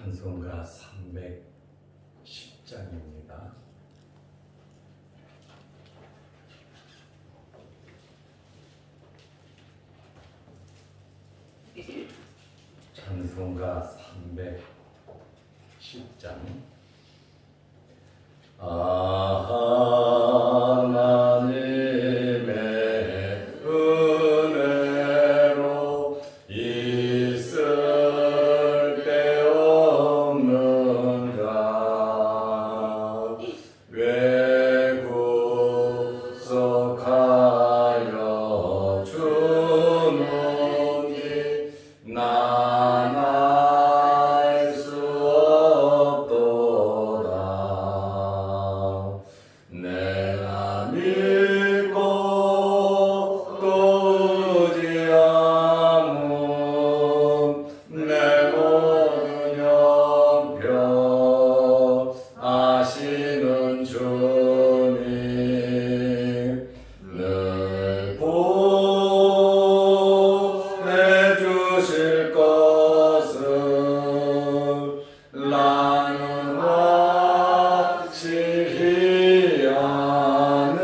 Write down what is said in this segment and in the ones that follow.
찬송가 310장입니다. 찬송가 310장. 하나님의 은혜로 있을 데 없는 자 왜 구속하여 주는지 난 알 수 없도다. 내가 믿고 또 의지함은 내 모든 형편 아시는 주님 늘 보내주실 것을 나는 확실히 아네.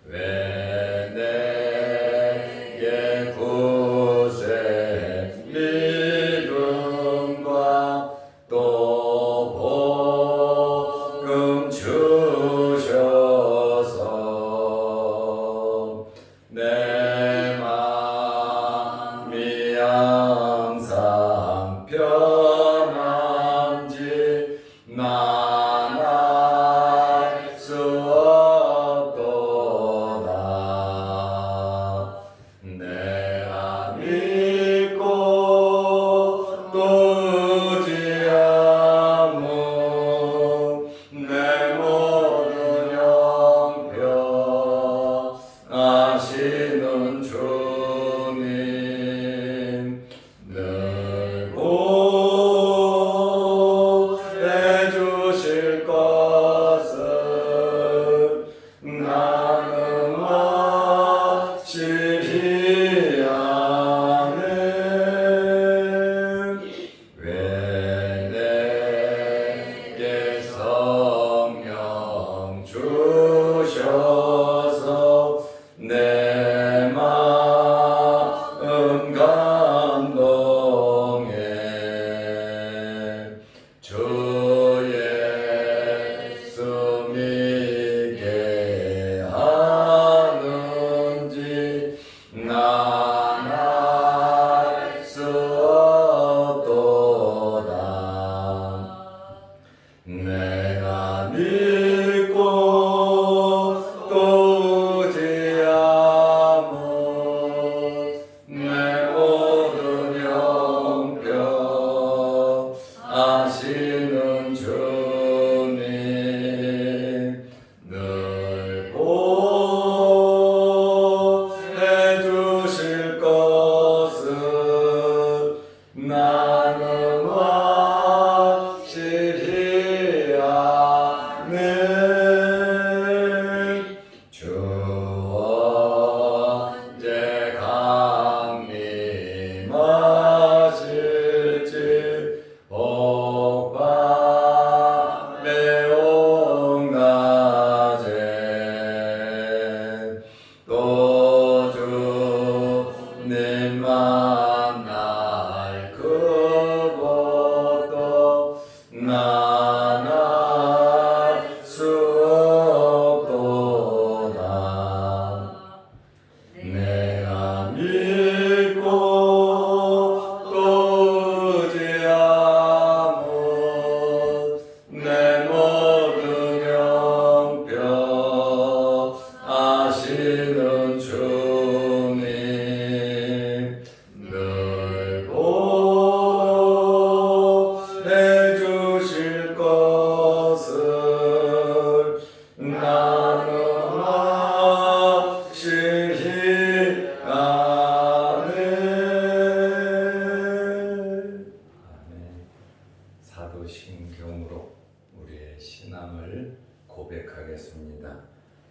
왜 내게 구세 믿음과 또 복음 주셔서 내 마음이 항상 편한지 난 알 수 없도다. 내가 믿고 또 의지함은 내 모든 형편 아시는 주님 늘 보내주실 것을 나는 확실히 아네. 왜 내게 성령 주셔서 내 마음 감동해 주 예수 믿게 하는지 난 알 수 없도다. 내가 믿고 또 의지함은 내 모든 형편 아시는 주님 늘 보내주실 것을 나는 확실히 아네. 주 언제 강림하실지 오빠 매운 낮에 또 주님 만날 그것도 난 알 수 없도다. 내가 믿고 또 의지함은 내 모든 형편 아시는 주님 늘 보내주실 것을 나는 확실히 아네. 사도신경으로 우리의 신앙을 고백하겠습니다.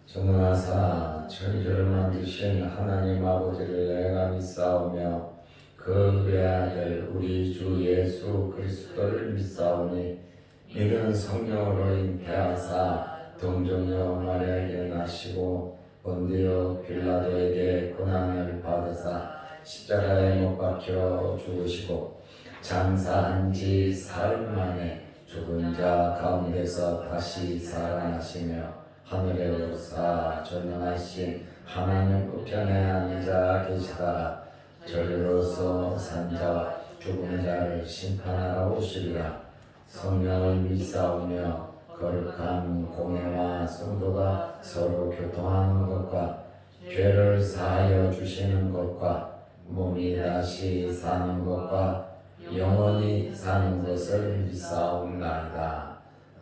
전능하사 천지를 만드신 하나님 아버지를 내가 믿사오며 그 그 외아들 우리 주 예수 그리스도를 믿사오니 이는 성령으로 잉태하사 동정녀 마리아에게 나시고 본디오 빌라도에게 고난을 받으사 십자가에 못 박혀 죽으시고 장사한 지 사흘 만에 죽은 자 가운데서 다시 살아나시며 하늘에 오르사 전능하신 하나님 우편에 앉아 계시다가 저리로서 산자와 죽은 자를 심판하러 오시리라. 성령을 믿사오며 거룩한 공회와 성도가 서로 교통하는 것과 죄를 사하여 주시는 것과 몸이 다시 사는 것과 영원히 사는 것을 믿사옵나이다.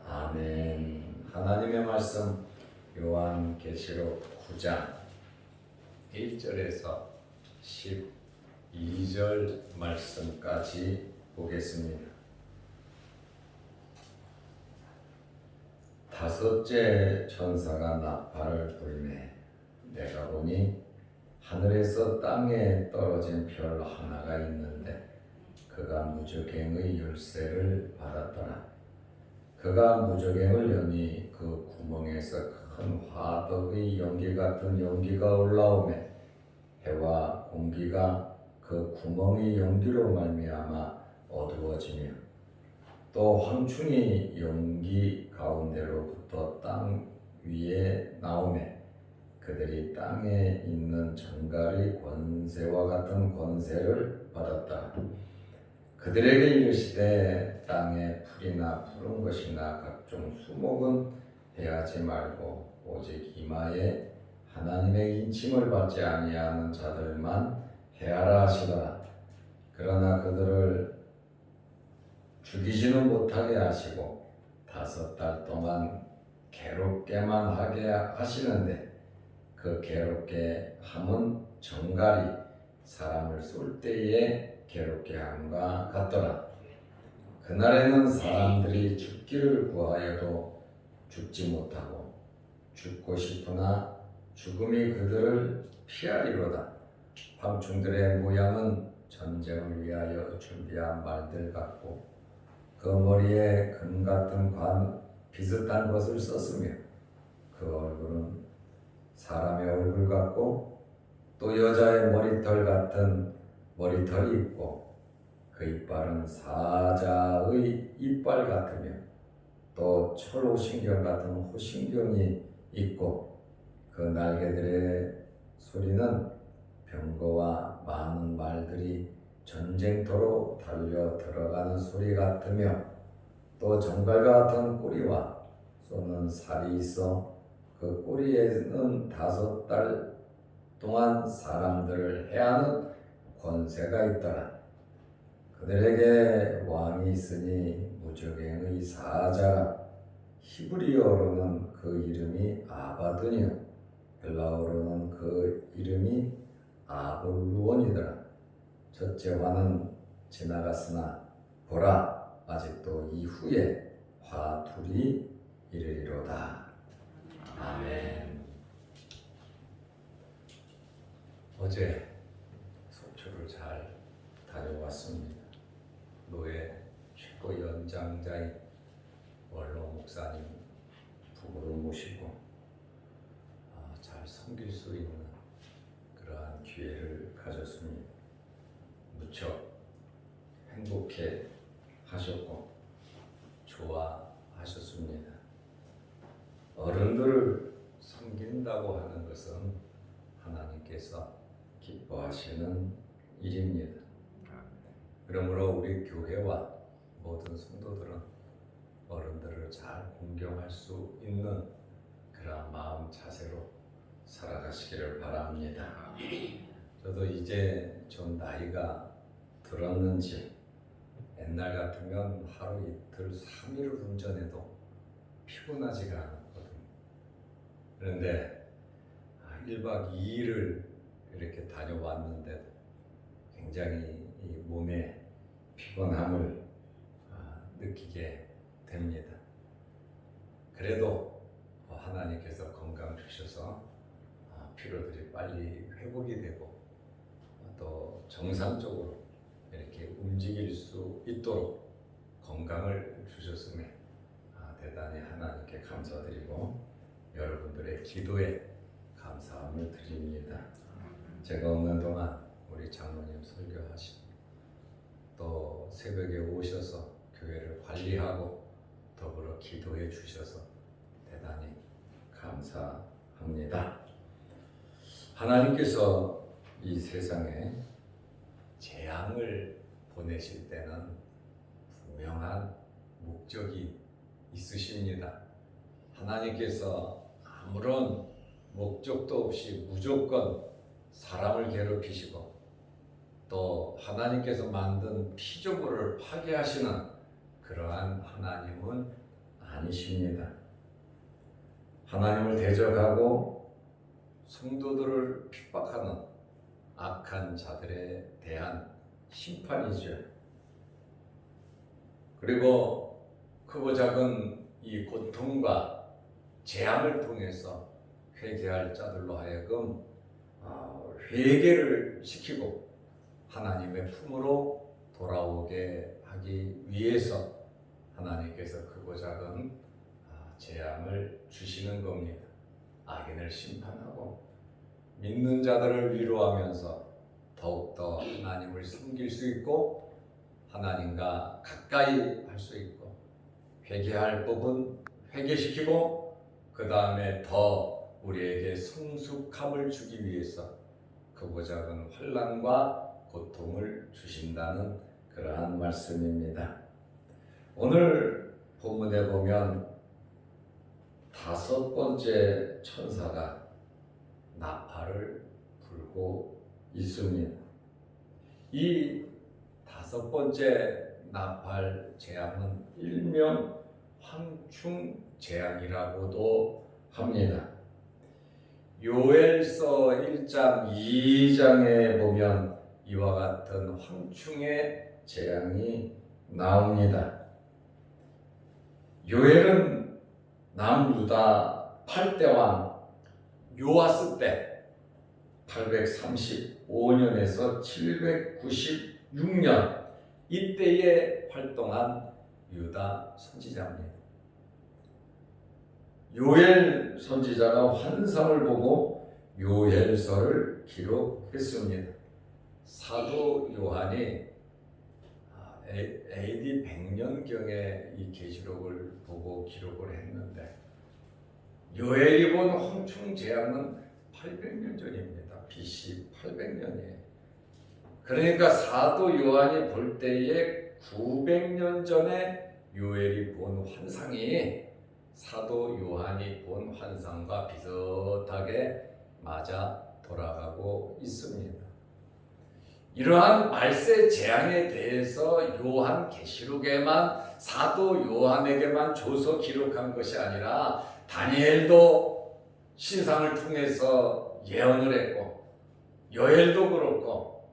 아멘. 하나님의 말씀 요한계시록 9장 1절에서 12절 말씀까지 보겠습니다. 다섯째 천사가 나팔을 불매 내가 보니 하늘에서 땅에 떨어진 별 하나가 있는데 그가 무저갱의 열쇠를 받았더라. 그가 무저갱을 여니 그 구멍에서 큰 화덕의 연기 같은 연기가 올라오매 해와 공기가 그 구멍의 연기로 말미암아 어두워지며 또 황충이 연기 가운데로부터 땅 위에 나오매 그들이 땅에 있는 정갈의 권세와 같은 권세를 받았다. 그들에게 이르시되 땅에 풀이나 푸른 것이나 각종 수목은 해하지 말고 오직 이마에 하나님의 인침을 받지 아니하는 자들만 해하라 하시더라. 그러나 그들을 죽이지는 못하게 하시고 5달 동안 괴롭게만 하게 하시는데 그 괴롭게 함은 정갈이 사람을 쏠 때에 괴롭게 함과 같더라. 그날에는 사람들이 죽기를 구하여도 죽지 못하고 죽고 싶으나 죽음이 그들을 피하리로다. 황충들의 모양은 전쟁을 위하여 준비한 말들 같고 그 머리에 금 같은 관 비슷한 것을 썼으며 그 얼굴은 사람의 얼굴 같고 또 여자의 머리털 같은 머리털이 있고 그 이빨은 사자의 이빨 같으며 또 철호신경 같은 호신경이 있고 그 날개들의 소리는 병거와 많은 말들이 전쟁터로 달려 들어가는 소리 같으며 또 정갈과 같은 꼬리와 쏘는 살이 있어 그 꼬리에는 5달 동안 사람들을 해하는 권세가 있더라. 그들에게 왕이 있으니 무저갱의 사자라. 히브리어로는 그 이름이 아바드니요 헬라어로는 그 이름이 아볼루온이더라. 첫째 화는 지나갔으나 보라 아직도 이후에 화 둘이 이르리로다. 아멘. 어제 속초를 잘 다녀왔습니다. 노예 최고 연장자인 원로 목사님 부부를 모시고 잘 섬길 수 있는 그러한 기회를 가졌습니다. 무척 행복해 하셨고 좋아하셨습니다. 어른들을 섬긴다고 하는 것은 하나님께서 기뻐하시는 일입니다. 그러므로 우리 교회와 모든 성도들은 어른들을 잘 공경할 수 있는 그런 마음 자세로 살아가시기를 바랍니다. 저도 이제 좀 나이가 들었는지 옛날 같으면 하루 이틀 3일을 운전해도 피곤하지가 않았거든요. 그런데 1박 2일을 이렇게 다녀왔는데도 굉장히 이 몸의 피곤함을 느끼게 됩니다. 그래도 하나님께서 건강 주셔서 피로들이 빨리 회복이 되고 또 정상적으로 이렇게 움직일 수 있도록 건강을 주셨음에 대단히 하나님께 감사드리고 여러분들의 기도에 감사함을 드립니다. 제가 없는 동안 우리 장로님 설교하시고 또 새벽에 오셔서 교회를 관리하고 더불어 기도해 주셔서 대단히 감사합니다. 하나님께서 이 세상에 재앙을 보내실 때는 분명한 목적이 있으십니다. 하나님께서 아무런 목적도 없이 무조건 사람을 괴롭히시고 또 하나님께서 만든 피조물을 파괴하시는 그러한 하나님은 아니십니다. 하나님을 대적하고 성도들을 핍박하는 악한 자들에 대한 심판이죠. 그리고 크고 작은 이 고통과 재앙을 통해서 회개할 자들로 하여금 회개를 시키고 하나님의 품으로 돌아오게 하기 위해서 하나님께서 크고 작은 재앙을 주시는 겁니다. 악인을 심판하고 믿는 자들을 위로하면서 더욱더 하나님을 섬길 수 있고 하나님과 가까이 할 수 있고 회개할 법은 회개시키고 그 다음에 더 우리에게 성숙함을 주기 위해서 크고 작은 환난과 고통을 주신다는 그러한 말씀입니다. 오늘 본문에 보면 5번째 천사가 나팔을 불고 있습니다. 이 5번째 나팔 재앙은 일명 황충 재앙이라고도 합니다. 요엘서 1장 2장에 보면 이와 같은 황충의 재앙이 나옵니다. 요엘은 남유다 8대 왕 요아스 때 835년에서 796년 이때에 활동한 유다 선지자입니다. 요엘 선지자가 환상을 보고 요엘서를 기록했습니다. 사도 요한이 AD 100년경에 이 계시록을 보고 기록을 했는데 요엘이 본 황충 재앙은 800년 전입니다. BC 800년이에요. 그러니까 사도 요한이 볼 때에 900년 전에 요엘이 본 환상이 사도 요한이 본 환상과 비슷하게 맞아 돌아가고 있습니다. 이러한 말세 재앙에 대해서 요한 계시록에만 사도 요한에게만 줘서 기록한 것이 아니라 다니엘도 신상을 통해서 예언을 했고 요엘도 그렇고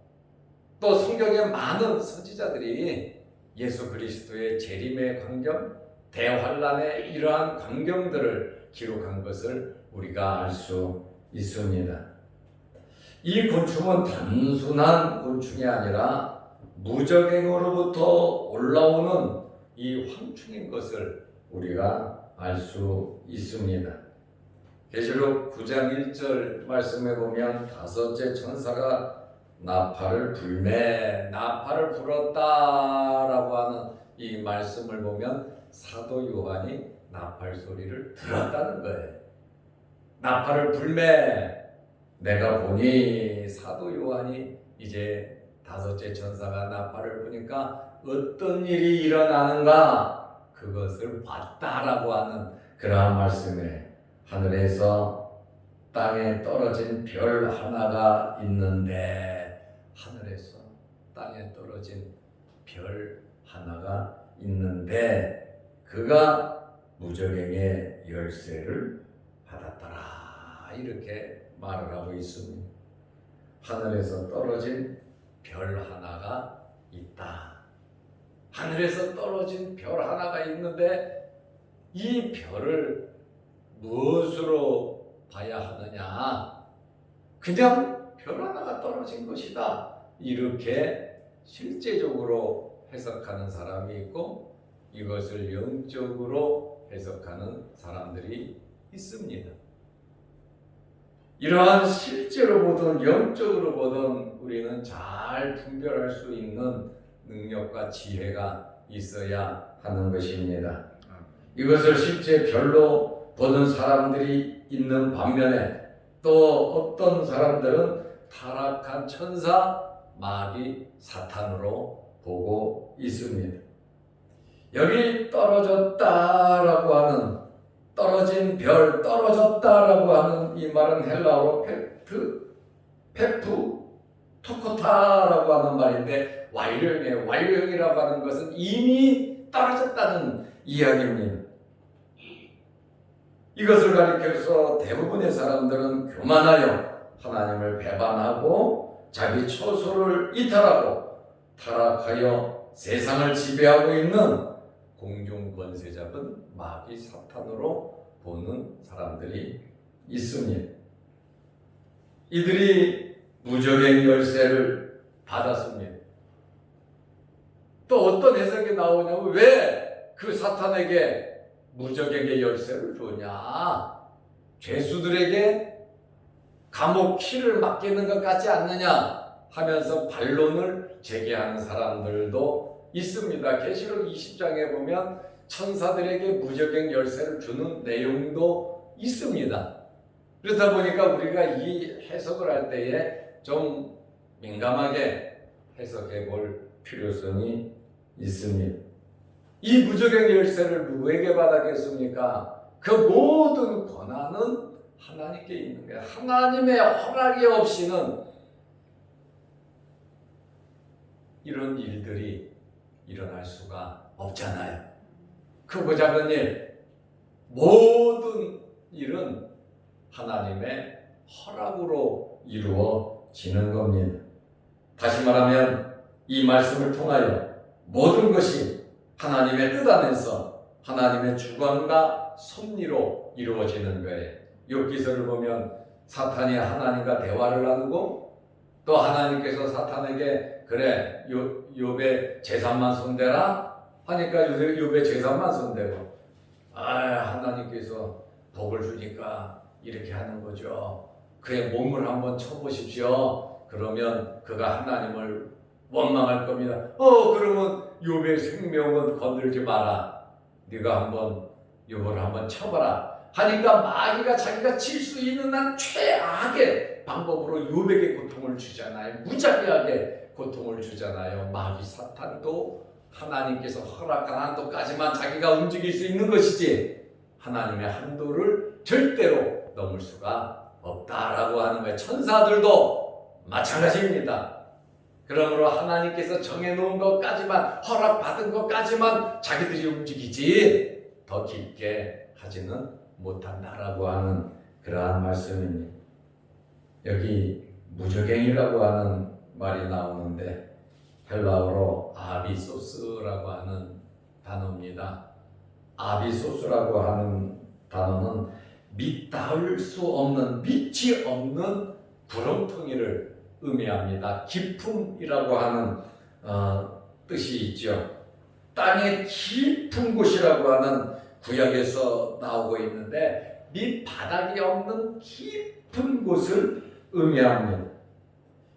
또 성경의 많은 선지자들이 예수 그리스도의 재림의 광경, 대환란의 이러한 광경들을 기록한 것을 우리가 알 수 있습니다. 이 곤충은 단순한 곤충이 아니라 무적행으로부터 올라오는 이 황충인 것을 우리가 알 수 있습니다. 계시록 9장 1절 말씀에 보면 5째 천사가 나팔을 불었다라고 하는 이 말씀을 보면 사도 요한이 나팔 소리를 들었다는 거예요. 나팔을 불매 내가 보니 사도 요한이 이제 5째 천사가 나팔을 부니까 어떤 일이 일어나는가 그것을 봤다라고 하는 그러한 말씀에 하늘에서 땅에 떨어진 별 하나가 있는데 하늘에서 땅에 떨어진 별 하나가 있는데 그가 무적행의 열쇠를 받았더라 이렇게 말을 하고 있습니다. 하늘에서 떨어진 별 하나가 있다. 하늘에서 떨어진 별 하나가 있는데 이 별을 무엇으로 봐야 하느냐? 그냥 별 하나가 떨어진 것이다. 이렇게 실제적으로 해석하는 사람이 있고 이것을 영적으로 해석하는 사람들이 있습니다. 이러한 실제로 보든 영적으로 보든 우리는 잘 분별할 수 있는 능력과 지혜가 있어야 하는 것입니다. 이것을 실제 별로 보는 사람들이 있는 반면에 또 어떤 사람들은 타락한 천사 마귀 사탄으로 보고 있습니다. 여기 떨어졌다라고 하는 떨어진 별, 떨어졌다라고 하는 이 말은 헬라어로 페프 토코타라고 하는 말인데 완료형이에요. 완료형이라고 하는 것은 이미 떨어졌다는 이야기입니다. 이것을 가리켜서 대부분의 사람들은 교만하여 하나님을 배반하고 자기 처소를 이탈하고 타락하여 세상을 지배하고 있는 공중 권세 잡은 마귀 사탄으로 보는 사람들이 있습니다. 이들이 무적행 열쇠를 받았습니다. 또 어떤 해석이 나오냐면 왜 그 사탄에게 무적행의 열쇠를 주냐? 죄수들에게 감옥 키를 맡기는 것 같지 않느냐 하면서 반론을 제기하는 사람들도 있습니다. 계시록 20장에 보면 천사들에게 무적행 열쇠를 주는 내용도 있습니다. 그렇다 보니까 우리가 이 해석을 할 때에 좀 민감하게 해석해 볼 필요성이 있습니다. 이 무적행 열쇠를 누구에게 받았겠습니까? 그 모든 권한은 하나님께 있는 거예요. 하나님의 허락이 없이는 이런 일들이 일어날 수가 없잖아요. 크고 작은 일, 모든 일은 하나님의 허락으로 이루어지는 겁니다. 다시 말하면 이 말씀을 통하여 모든 것이 하나님의 뜻 안에서 하나님의 주관과 섭리로 이루어지는 거예요. 욥기서를 보면 사탄이 하나님과 대화를 나누고 또 하나님께서 사탄에게 그래 욥의 재산만 손대라 하니까 욥의 재산만 손대고 하나님께서 복을 주니까 이렇게 하는 거죠. 그의 몸을 한번 쳐보십시오. 그러면 그가 하나님을 원망할 겁니다. 그러면 욥의 생명은 건들지 마라. 네가 한번 욥을 한번 쳐봐라. 하니까 마귀가 자기가 칠 수 있는 한 최악의 방법으로 욥에게 고통을 주잖아요. 무자비하게 고통을 주잖아요. 마귀 사탄도 하나님께서 허락한 한도까지만 자기가 움직일 수 있는 것이지 하나님의 한도를 절대로 넘을 수가 없다라고 하는 거예요. 천사들도 마찬가지입니다. 그러므로 하나님께서 정해놓은 것까지만 허락받은 것까지만 자기들이 움직이지 더 깊게 하지는 못한다라고 하는 그러한 말씀입니다. 여기 무적행이라고 하는 말이 나오는데 헬라어로 아비소스라고 하는 단어입니다. 아비소스라고 하는 단어는 닿을 수 없는 밑이 없는 구렁텅이를 의미합니다. 깊음이라고 하는 뜻이 있죠. 땅의 깊은 곳이라고 하는 구약에서 나오고 있는데 밑바닥이 없는 깊은 곳을 의미합니다.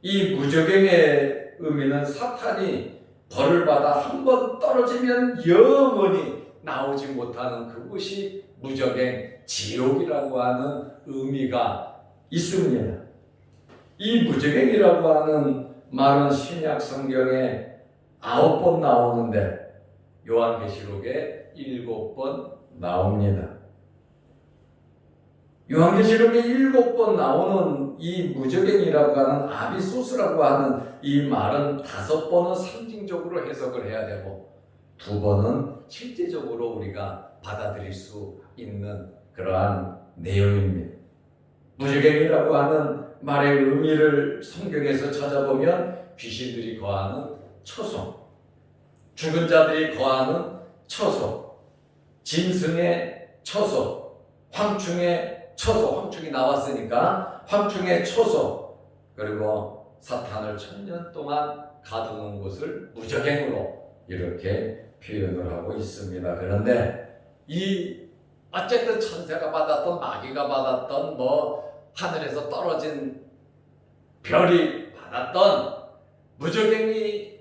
이 무적행의 의미는 사탄이 벌을 받아 한번 떨어지면 영원히 나오지 못하는 그곳이 무적행 지옥이라고 하는 의미가 있습니다. 이 무적행이라고 하는 말은 신약 성경에 9번 나오는데 요한계시록에 7번 나옵니다. 요한계시록에 7번 나오는 이 무적행이라고 하는 아비소스라고 하는 이 말은 5번은 상징적으로 해석을 해야 되고 2번은 실제적으로 우리가 받아들일 수 있는 그러한 내용입니다. 무적행이라고 하는 말의 의미를 성경에서 찾아보면 귀신들이 거하는 처소, 죽은 자들이 거하는 처소, 짐승의 처소, 황충의 처소, 황충이 나왔으니까 황충의 처소, 그리고 사탄을 1000년 동안 가두는 곳을 무적행으로 이렇게 표현을 하고 있습니다. 그런데 이 어쨌든 천사가 받았던 마귀가 받았던 뭐 하늘에서 떨어진 별이 받았던 무적행이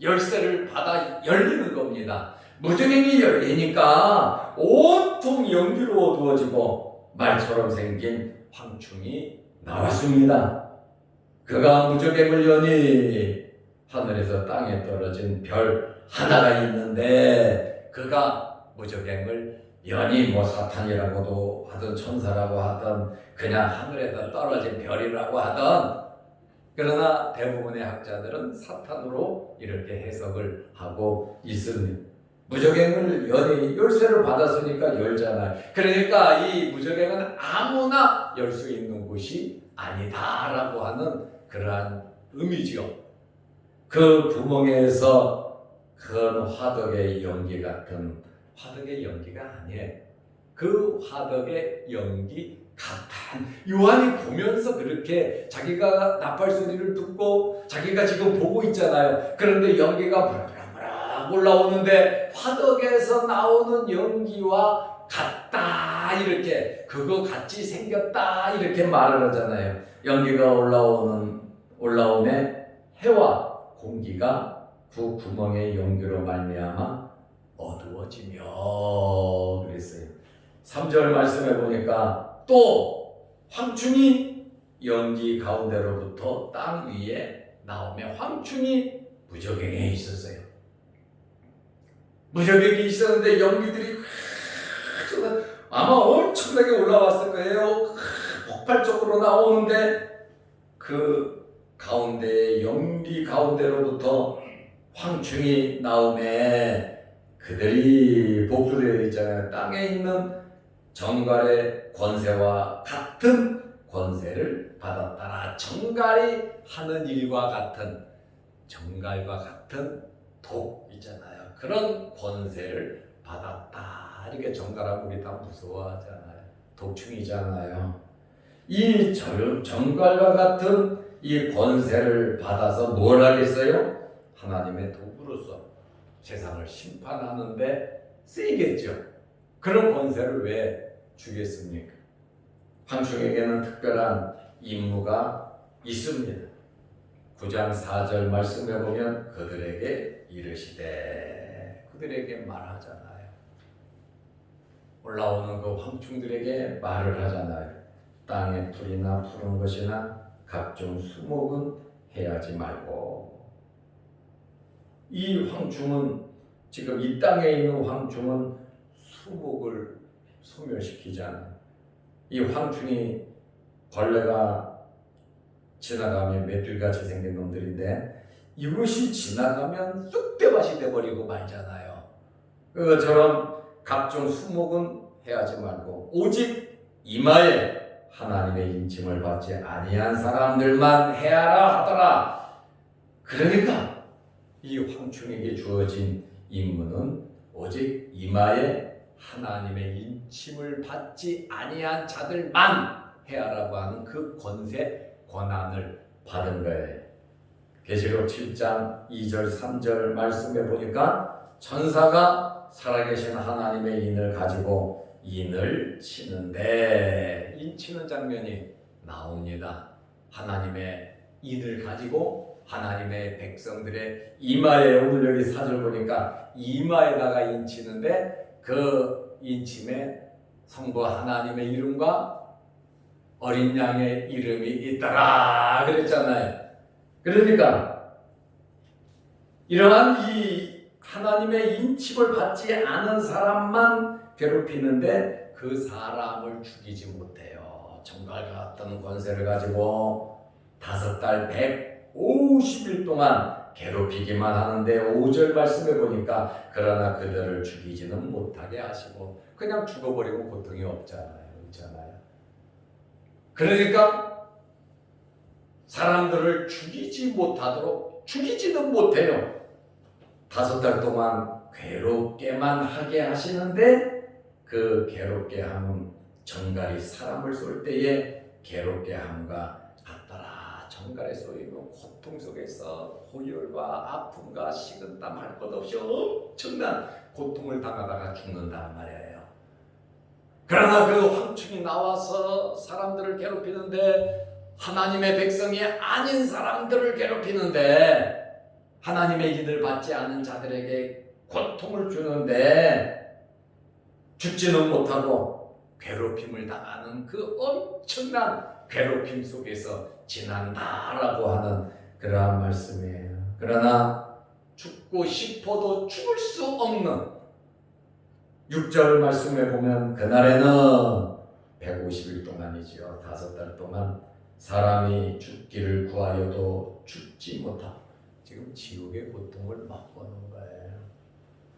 열쇠를 받아 열리는 겁니다. 무적행이 열리니까 온통 연기로 어두워지고 말처럼 생긴 황충이 나왔습니다. 그가 무적행을 여니 하늘에서 땅에 떨어진 별 하나가 있는데 그가 무적행을 여니 뭐 사탄이라고도 하든 천사라고 하든 그냥 하늘에서 떨어진 별이라고 하든 그러나 대부분의 학자들은 사탄으로 이렇게 해석을 하고 있습니다. 무적행을 여니 열쇠를 받았으니까 열잖아요. 그러니까 이 무적행은 아무나 열 수 있는 곳이 아니다라고 하는 그러한 의미죠. 그 구멍에서 큰 화덕의 연기 같은 화덕의 연기가 아니에요. 그 화덕의 연기 같은 요한이 보면서 그렇게 자기가 나팔 소리를 듣고 자기가 지금 보고 있잖아요. 그런데 연기가 부락부락 올라오는데 화덕에서 나오는 연기와 같다 이렇게 그거 같이 생겼다 이렇게 말을 하잖아요. 연기가 올라오면 해와 공기가 그 구멍의 연기로 말미암아 어두워지며 그랬어요. 3절 말씀해 보니까 또 황충이 연기 가운데로부터 땅 위에 나오며 황충이 무적행에 있었어요. 무적행이 있었는데 연기들이 아마 엄청나게 올라왔을 거예요. 폭발적으로 나오는데 그 가운데 연기 가운데로부터 황충이 나오매 그들이 복수되어 있잖아요. 땅에 있는 정갈의 권세와 같은 권세를 받았다라. 정갈이 하는 일과 같은 정갈과 같은 독 있잖아요. 그런 권세를 받았다. 이렇게 정갈하면 우리 다 무서워하잖아요. 독충이잖아요. 이 정갈과 같은 이 권세를 받아서 뭘 하겠어요? 하나님의 도구로서 세상을 심판하는데 쓰이겠죠. 그런 권세를 왜 주겠습니까? 황충에게는 특별한 임무가 있습니다. 9장 4절 말씀해 보면 그들에게 이르시되 그들에게 말하잖아요. 올라오는 그 황충들에게 말을 하잖아요. 땅에 풀이나 푸른 것이나 각종 수목은 해하지 말고. 이 황충은 지금 이 땅에 있는 황충은 수목을 소멸시키잖아요. 이 황충이 벌레가 지나가면 메뚜기같이 생긴 놈들인데 이것이 지나가면 쑥대밭이 돼버리고 말잖아요. 그것처럼 각종 수목은 해하지 말고 오직 이마에 하나님의 인침을 받지 아니한 사람들만 해하라 하더라. 그러니까 이 황충에게 주어진 임무는 오직 이마에 하나님의 인침을 받지 아니한 자들만 해하라고 하는 그 권세, 권한을 받은 거예요. 계시록 7장 2절 3절 말씀해 보니까 천사가 살아계신 하나님의 인을 가지고 인을 치는데 인치는 장면이 나옵니다. 하나님의 인을 가지고 하나님의 백성들의 이마에 오늘 여기 4절 보니까 이마에다가 인치는데 그 인침에 성부 하나님의 이름과 어린 양의 이름이 있더라 그랬잖아요. 그러니까 이러한 이 하나님의 인침을 받지 않은 사람만 괴롭히는데 그 사람을 죽이지 못해요. 정갈 같은 권세를 가지고 5달 150일 동안 괴롭히기만 하는데 5절 말씀해 보니까 그러나 그들을 죽이지는 못하게 하시고 그냥 죽어버리고 고통이 없잖아요. 그러니까 사람들을 죽이지 못하도록 죽이지는 못해요. 5달 동안 괴롭게만 하게 하시는데 그 괴롭게 함은 정갈이 사람을 쏠 때에 괴롭게 함과 같더라. 정갈에 쏘이고 고통 속에서 고열과 아픔과 식은땀 할 것 없이 엄청난 고통을 당하다가 죽는단 말이에요. 그러나 그 황충이 나와서 사람들을 괴롭히는데, 하나님의 백성이 아닌 사람들을 괴롭히는데, 하나님의 기들 받지 않은 자들에게 고통을 주는데 죽지는 못하고 괴롭힘을 당하는 그 엄청난 괴롭힘 속에서 지난다라고 하는 그러한 말씀이에요. 그러나 죽고 싶어도 죽을 수 없는 6절 말씀에 보면, 그날에는 150일 동안이지요. 5달 동안 사람이 죽기를 구하여도 죽지 못하고 지금 지옥의 고통을 맛보는 거예요.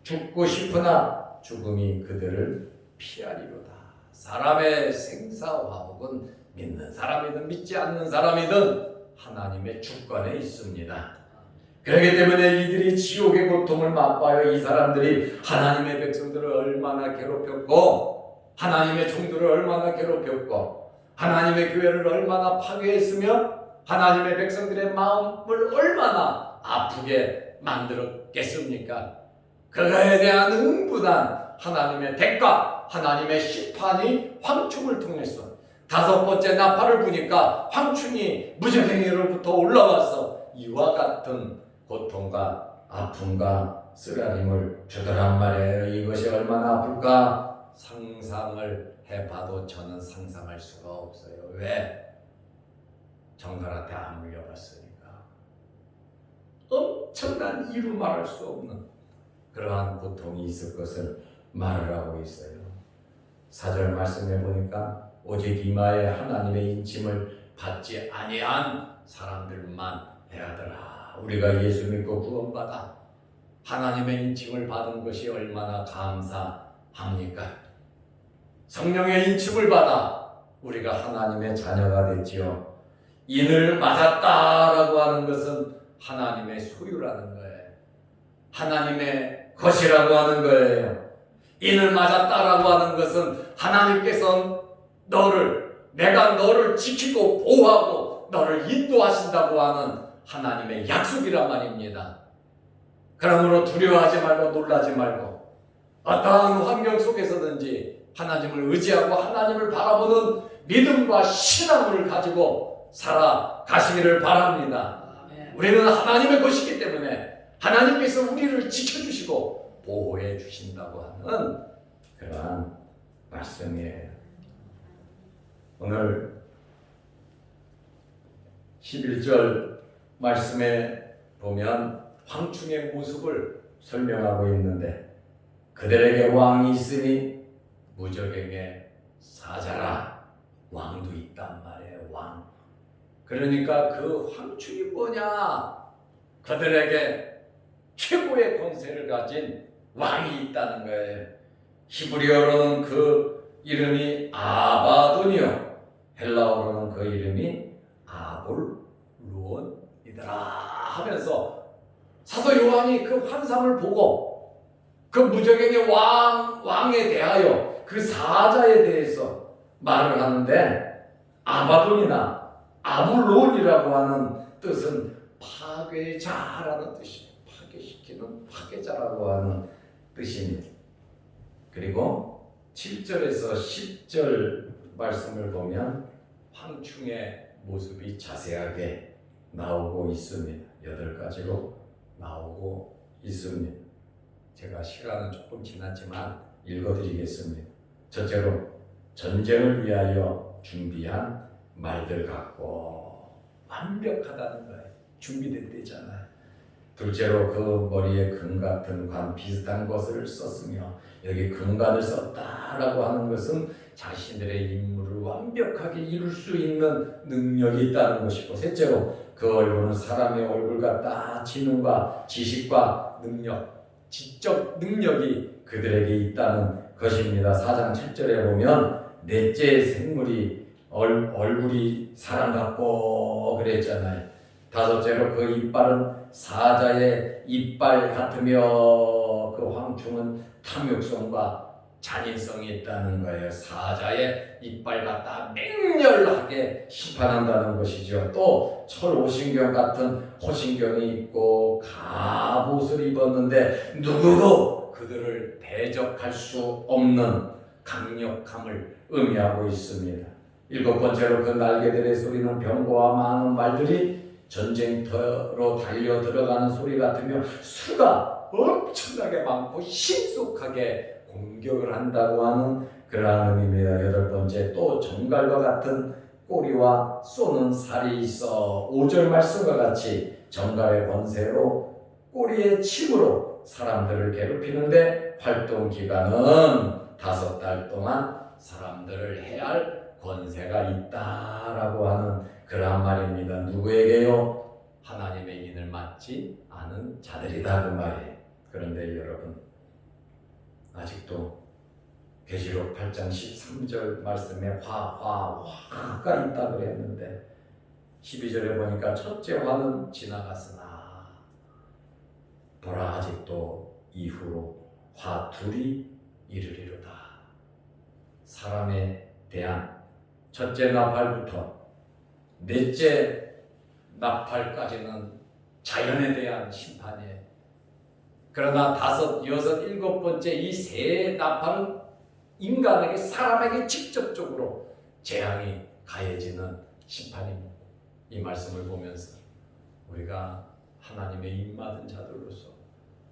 죽고 싶으나 죽음이 그들을 피하리로다. 사람의 생사화복은 믿는 사람이든 믿지 않는 사람이든 하나님의 주권에 있습니다. 그렇기 때문에 이들이 지옥의 고통을 맛봐요. 이 사람들이 하나님의 백성들을 얼마나 괴롭혔고, 하나님의 종들을 얼마나 괴롭혔고, 하나님의 교회를 얼마나 파괴했으며, 하나님의 백성들의 마음을 얼마나 아프게 만들었겠습니까? 그거에 대한 흥분한 하나님의 대가, 하나님의 심판이 황충을 통해서 5번째 나팔을 부니까 황충이 무저갱이로부터 올라와서 이와 같은 고통과 아픔과 쓰라림을 주더란 말이에요. 이것이 얼마나 아플까 상상을 해봐도 저는 상상할 수가 없어요. 왜? 정갈한테 안 물려봤으니까. 엄청난 이루 말할 수 없는 그러한 고통이 있을 것을 말을 하고 있어요. 4절 말씀해 보니까 오직 이마에 하나님의 인침을 받지 아니한 사람들만 해하더라. 우리가 예수 믿고 구원받아 하나님의 인침을 받은 것이 얼마나 감사합니까? 성령의 인침을 받아 우리가 하나님의 자녀가 됐지요. 인을 맞았다라고 하는 것은 하나님의 소유라는 거예요. 하나님의 것이라고 하는 거예요. 인을 맞았다라고 하는 것은 하나님께서 내가 너를 지키고 보호하고 너를 인도하신다고 하는 하나님의 약속이란 말입니다. 그러므로 두려워하지 말고 놀라지 말고 어떠한 환경 속에서든지 하나님을 의지하고 하나님을 바라보는 믿음과 신앙을 가지고 살아가시기를 바랍니다. 우리는 하나님의 것이기 때문에 하나님께서 우리를 지켜주시고 보호해 주신다고 하는 그러한 말씀이에요. 오늘 11절 말씀에 보면 황충의 모습을 설명하고 있는데, 그들에게 왕이 있으니 무적에게 사자라. 왕도 있단 말이에요. 왕. 그러니까 그 황충이 뭐냐? 그들에게 최고의 권세를 가진 왕이 있다는 거예요. 히브리어로는 그 이름이 아바돈이요, 헬라어로는 그 이름이 아볼루온이더라 하면서 사도 요한이 그 환상을 보고 그 무적행의 왕에 대하여 그 사자에 대해서 말을 하는데, 아바돈이나 아볼론이라고 하는 뜻은 파괴자라는 뜻이에요. 파괴시키는 파괴자라고 하는 뜻입니다. 그리고 7절에서 10절 말씀을 보면 황충의 모습이 자세하게 나오고 있습니다. 8가지로 나오고 있습니다. 제가 시간은 조금 지났지만 읽어드리겠습니다. 첫째로, 전쟁을 위하여 준비한 말들 같고, 완벽하다는 거예요. 준비됐대잖아요. 둘째로, 그 머리에 금 같은 관 비슷한 것을 썼으며, 여기 금관을 썼다라고 하는 것은 자신들의 임무를 완벽하게 이룰 수 있는 능력이 있다는 것이고, 셋째로, 그 얼굴은 사람의 얼굴 같다. 지능과 지식과 능력, 지적 능력이 그들에게 있다는 것입니다. 4장 7절에 보면 넷째 생물이 얼굴이 사람 같고 그랬잖아요. 다섯째로, 그 이빨은 사자의 이빨 같으며 그 황충은 탐욕성과 잔인성이 있다는 거예요. 사자의 이빨 갖다 맹렬하게 심판한다는 것이죠. 또 철호신경 같은 호신경이 있고 갑옷을 입었는데 누구도 그들을 대적할 수 없는 강력함을 의미하고 있습니다. 일곱 번째로 그 날개들의 소리는 병거와 많은 말들이 전쟁터로 달려 들어가는 소리 같으며 수가 엄청나게 많고 신속하게 공격을 한다고 하는 그러한 의미입니다. 여덟 번째, 또 정갈과 같은 꼬리와 쏘는 살이 있어 5절 말씀과 같이 정갈의 권세로 꼬리의 침으로 사람들을 괴롭히는데 활동 기간은 5달 동안 사람들을 해할 권세가 있다라고 하는 그러한 말입니다. 누구에게요? 하나님의 인을 맡지 않은 자들이다 그 말이에요. 그런데 여러분, 아직도 계시록 8장 13절 말씀에 화가 있다 그랬는데 12절에 보니까 첫째 화는 지나갔으나 보라 아직도 이후로 화 둘이 이르리로다. 사람에 대한 첫째 나팔부터 넷째 나팔까지는 자연에 대한 심판이에요. 그러나 5, 6, 7번째 이 세 나팔은 인간에게, 사람에게 직접적으로 재앙이 가해지는 심판입니다. 이 말씀을 보면서 우리가 하나님의 입맞은 자들로서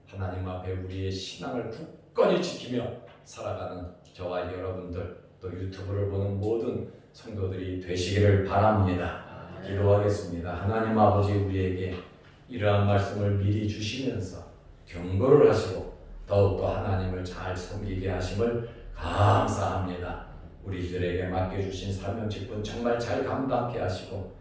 하나님 앞에 우리의 신앙을 굳건히 지키며 살아가는 저와 여러분들, 또 유튜브를 보는 모든 성도들이 되시기를 바랍니다. 기도하겠습니다. 하나님 아버지, 우리에게 이러한 말씀을 미리 주시면서 경고를 하시고 더욱더 하나님을 잘 섬기게 하심을 감사합니다. 우리들에게 맡겨주신 사명 직분 정말 잘 감당케 하시고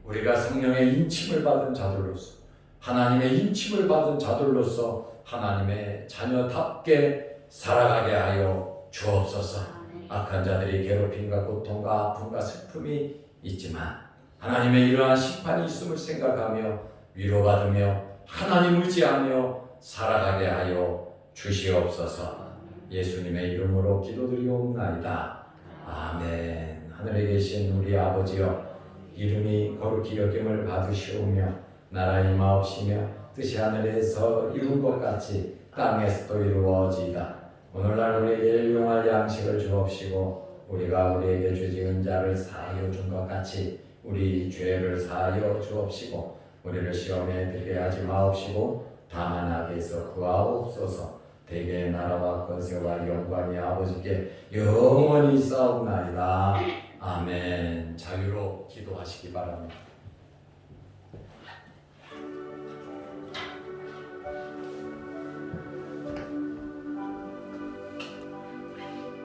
우리가 성령의 인침을 받은 자들로서, 하나님의 인침을 받은 자들로서 하나님의 자녀답게 살아가게 하여 주옵소서. 악한 자들이 괴롭힘과 고통과 아픔과 슬픔이 있지만 하나님의 이러한 심판이 있음을 생각하며 위로받으며 하나님 의지하며 살아가게 하여 주시옵소서. 예수님의 이름으로 기도드리옵나이다. 아멘. 하늘에 계신 우리 아버지여, 이름이 거룩히 여김을 받으시오며 나라 임하옵시며 뜻이 하늘에서 이룬 것 같이 땅에서도 이루어지이다. 오늘날 우리에게 일용할 양식을 주옵시고 우리가 우리에게 죄 지은 자를 사하여 준 것 같이 우리 죄를 사하여 주옵시고 우리를 시험에 들게 하지 마옵시고 다만 악에서 구하옵소서. 대개의 나라와 권세와 영광이 아버지께 영원히 있사옵나이다. 아멘. 자유로 기도하시기 바랍니다.